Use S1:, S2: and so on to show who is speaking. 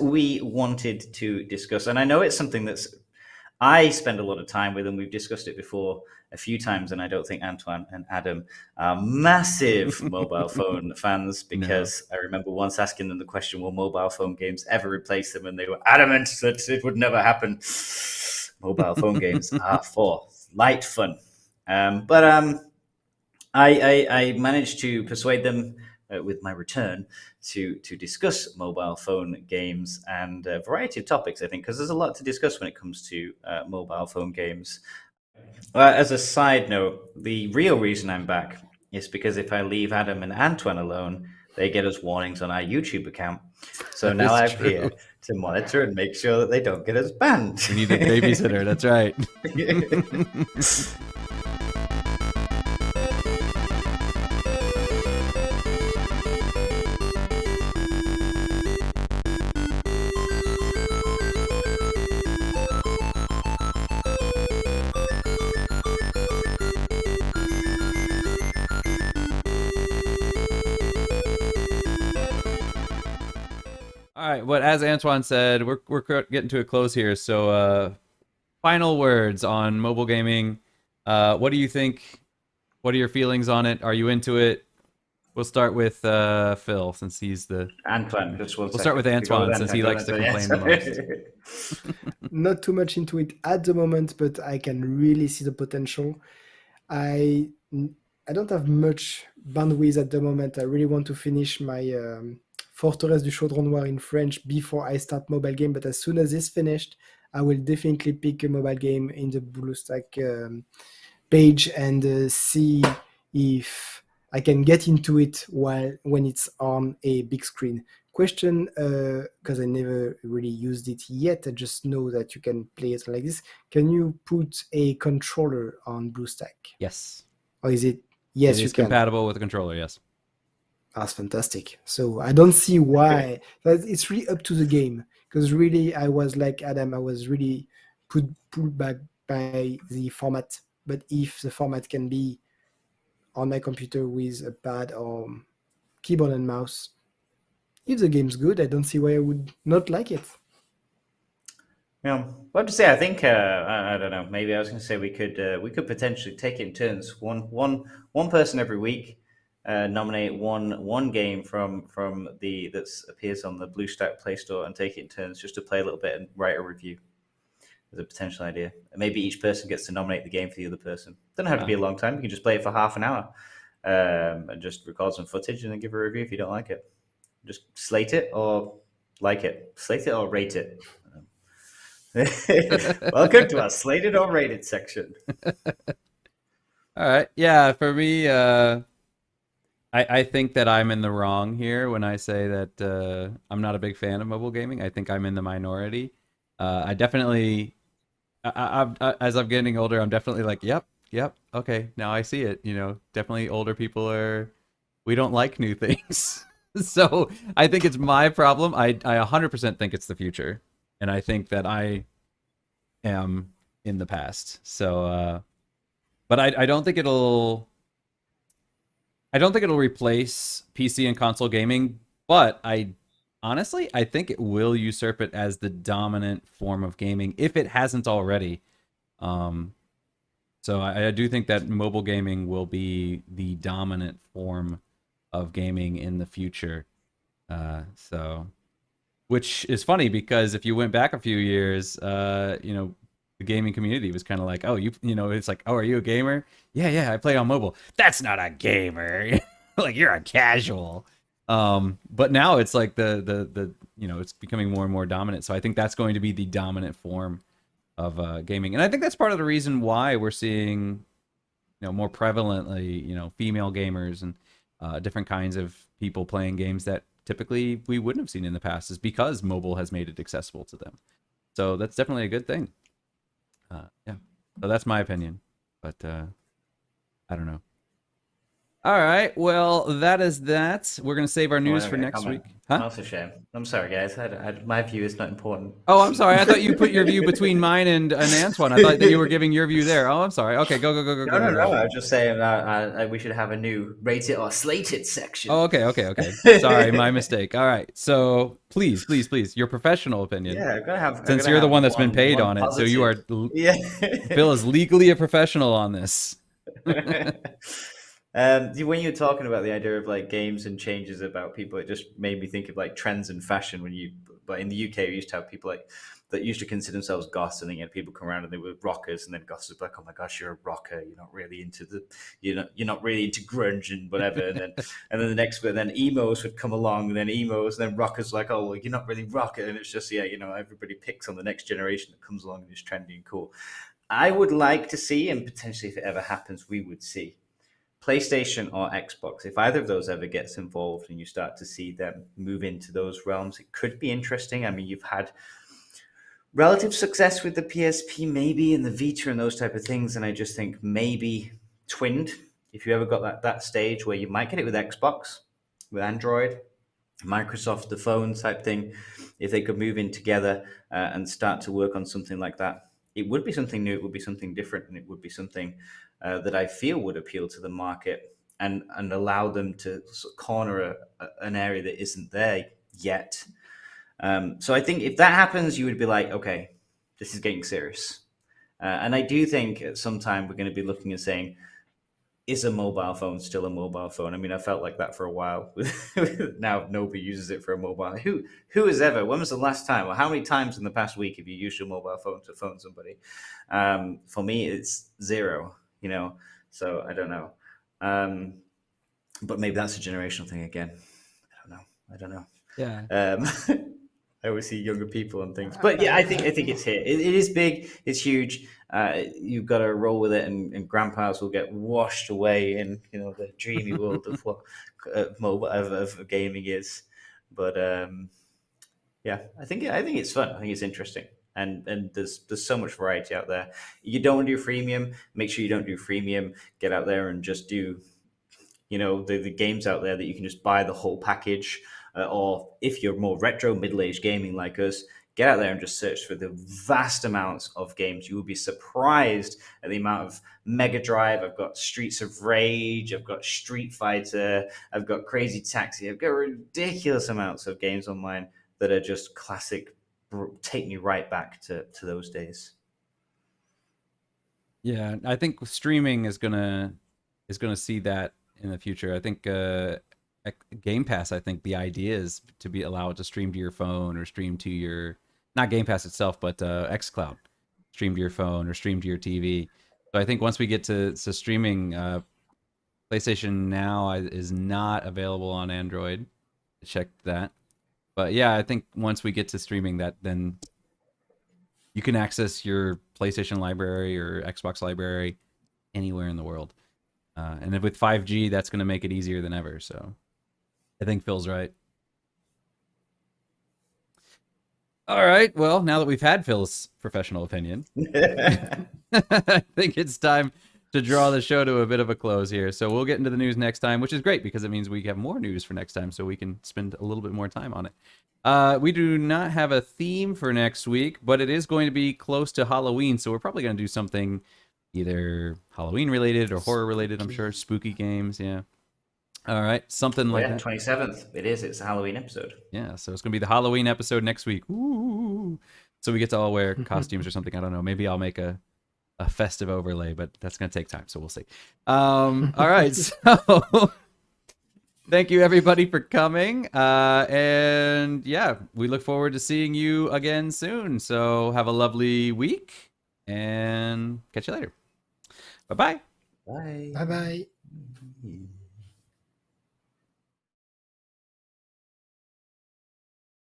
S1: we wanted to discuss, and I know it's something that's I spend a lot of time with, and we've discussed it before a few times, and I don't think Antoine and Adam are massive mobile phone fans because I remember once asking them the question, will mobile phone games ever replace them? And they were adamant that it would never happen. Mobile phone games are for light fun. I managed to persuade them with my return to discuss mobile phone games and a variety of topics. I think because there's a lot to discuss when it comes to mobile phone games. As a side note, the real reason I'm back is because if I leave Adam and Antoine alone, they get us warnings on our YouTube account. So
S2: That
S1: now
S2: is
S1: I'm
S2: true.
S1: here to monitor and make sure that they don't get us banned.
S2: We need a babysitter. That's right. All right. What as Antoine said, we're getting to a close here. So, final words on mobile gaming. What do you think? What are your feelings on it? Are you into it? We'll start with Phil, since he's the.
S1: Antoine, just one
S2: We'll start
S1: second.
S2: with
S1: You go
S2: Antoine,
S1: with
S2: since
S1: Antoine.
S2: he
S1: Go
S2: likes
S1: with
S2: to
S1: Antoine.
S2: complain the most.
S3: Not too much into it at the moment, but I can really see the potential. I I don't have much bandwidth at the moment. I really want to finish my Forteresse du Chaudron Noir in French before I start mobile game. But as soon as it's finished, I will definitely pick a mobile game in the BlueStack page and see if I can get into it when it's on a big screen. Question, because I never really used it yet. I just know that you can play it like this. Can you put a controller on BlueStack?
S2: Yes.
S3: Or is it? Yes,
S2: It
S3: you
S2: is
S3: can.
S2: compatible with a controller. Yes.
S3: That's fantastic. So I don't see why. But it's really up to the game. Because really, I was like Adam. I was really pulled back by the format. But if the format can be on my computer with a pad or keyboard and mouse, if the game's good, I don't see why I would not like it.
S1: Yeah, what to say? I think I don't know. Maybe I was going to say we could potentially take it in turns. One person every week nominate one game from the that appears on the BlueStack Play Store and take it in turns just to play a little bit and write a review. As a potential idea. And maybe each person gets to nominate the game for the other person. Doesn't have to be a long time. You can just play it for half an hour and just record some footage and then give a review if you don't like it. Just slate it or like it. Slate it or rate it. Welcome to our slated or rated section.
S2: All right. Yeah, for me, I think that I'm in the wrong here when I say that I'm not a big fan of mobile gaming. I think I'm in the minority. I definitely, as I'm getting older, I'm definitely like, yep, okay, now I see it. Definitely older people we don't like new things. So I think it's my problem. I 100% think it's the future, and I think that I am in the past. So, but I don't think it'll. I don't think it'll replace PC and console gaming, but honestly, I think it will usurp it as the dominant form of gaming if it hasn't already. So I do think that mobile gaming will be the dominant form of gaming in the future. Which is funny because if you went back a few years, the gaming community was kind of like, oh, it's like, oh, are you a gamer? Yeah, I play on mobile. That's not a gamer. Like, you're a casual. But now it's like the it's becoming more and more dominant. So I think that's going to be the dominant form of gaming, and I think that's part of the reason why we're seeing, more prevalently, female gamers and different kinds of people playing games that typically we wouldn't have seen in the past, is because mobile has made it accessible to them. So that's definitely a good thing. Yeah. So that's my opinion, but I don't know. All right. Well, that is that. We're gonna save our news for
S1: Okay,
S2: next
S1: come on.
S2: week. Huh?
S1: That's a shame. I'm sorry, guys. My view is not important.
S2: Oh, I'm sorry. I thought you put your view between mine and Antoine. I thought that you were giving your view there. Oh, I'm sorry. Okay, go.
S1: No. I was just saying we should have a new rated or slated section.
S2: Oh, okay. Sorry, my mistake. All right. So please, your professional opinion.
S1: Yeah, I'm gonna have.
S2: Since you're the one that's been paid on it, so you are.
S1: Yeah.
S2: Phil is legally a professional on this.
S1: When you're talking about the idea of like games and changes about people, it just made me think of like trends in fashion. But in the UK, we used to have people like that used to consider themselves goths, and then you had people come around and they were rockers, and then goths was like, oh my gosh, you're a rocker. You're not really into you're not really into grunge and whatever. And then the next bit, then emos would come along, and then emos, and then rockers like, oh, well, you're not really rocker. And it's just everybody picks on the next generation that comes along and is trendy and cool. I would like to see, and potentially if it ever happens, we would see PlayStation or Xbox. If either of those ever gets involved and you start to see them move into those realms, it could be interesting. I mean, you've had relative success with the PSP, maybe, and the Vita and those type of things. And I just think maybe twinned, if you ever got that stage where you might get it with Xbox, with Android, Microsoft, the phone type thing, if they could move in together and start to work on something like that, it would be something new, it would be something different, and it would be something that I feel would appeal to the market and allow them to sort of corner an area that isn't there yet. So I think if that happens, you would be like, okay, this is getting serious. And I do think at some time we're going to be looking and saying, is a mobile phone still a mobile phone? I mean, I felt like that for a while. Now nobody uses it for a mobile. Who has ever? When was the last time? Or how many times in the past week have you used your mobile phone to phone somebody? For me, it's zero. So I don't know. But maybe that's a generational thing again. I don't know.
S2: Yeah.
S1: I always see younger people and things, but yeah, I think it's here. It is big. It's huge. You've got to roll with it, and grandpas will get washed away in the dreamy world of what mobile of gaming is. But yeah, I think it's fun. I think it's interesting, and there's so much variety out there. You don't want to do freemium. Make sure you don't do freemium. Get out there and just do the games out there that you can just buy the whole package. Or if you're more retro, middle-aged gaming like us, get out there and just search for the vast amounts of games. You will be surprised at the amount of Mega Drive. I've got Streets of Rage. I've got Street Fighter. I've got Crazy Taxi. I've got ridiculous amounts of games on mine that are just classic, take me right back to those days.
S2: Yeah, I think streaming is gonna see that in the future. I think Game Pass, I think the idea is to be allowed to stream to your phone or stream to your, not Game Pass itself, but xCloud, stream to your phone or stream to your TV. So I think once we get to streaming, PlayStation Now is not available on Android. I checked that. But yeah, I think once we get to streaming that, then you can access your PlayStation library or Xbox library anywhere in the world. And then with 5G, that's going to make it easier than ever. So I think Phil's right. All right. Well, now that we've had Phil's professional opinion, I think it's time to draw the show to a bit of a close here. So we'll get into the news next time, which is great because it means we have more news for next time, so we can spend a little bit more time on it. We do not have a theme for next week, but it is going to be close to Halloween, so we're probably going to do something either Halloween related or horror related, I'm sure. Spooky games, yeah. All right, something like that.
S1: 27th. It's a Halloween episode.
S2: Yeah, so it's going to be the Halloween episode next week. Ooh. So we get to all wear costumes or something. I don't know. Maybe I'll make a festive overlay, but that's going to take time, so we'll see. All right, so thank you everybody for coming. And yeah, we look forward to seeing you again soon. So have a lovely week and catch you later. Bye-bye.
S1: Bye.
S3: Bye bye.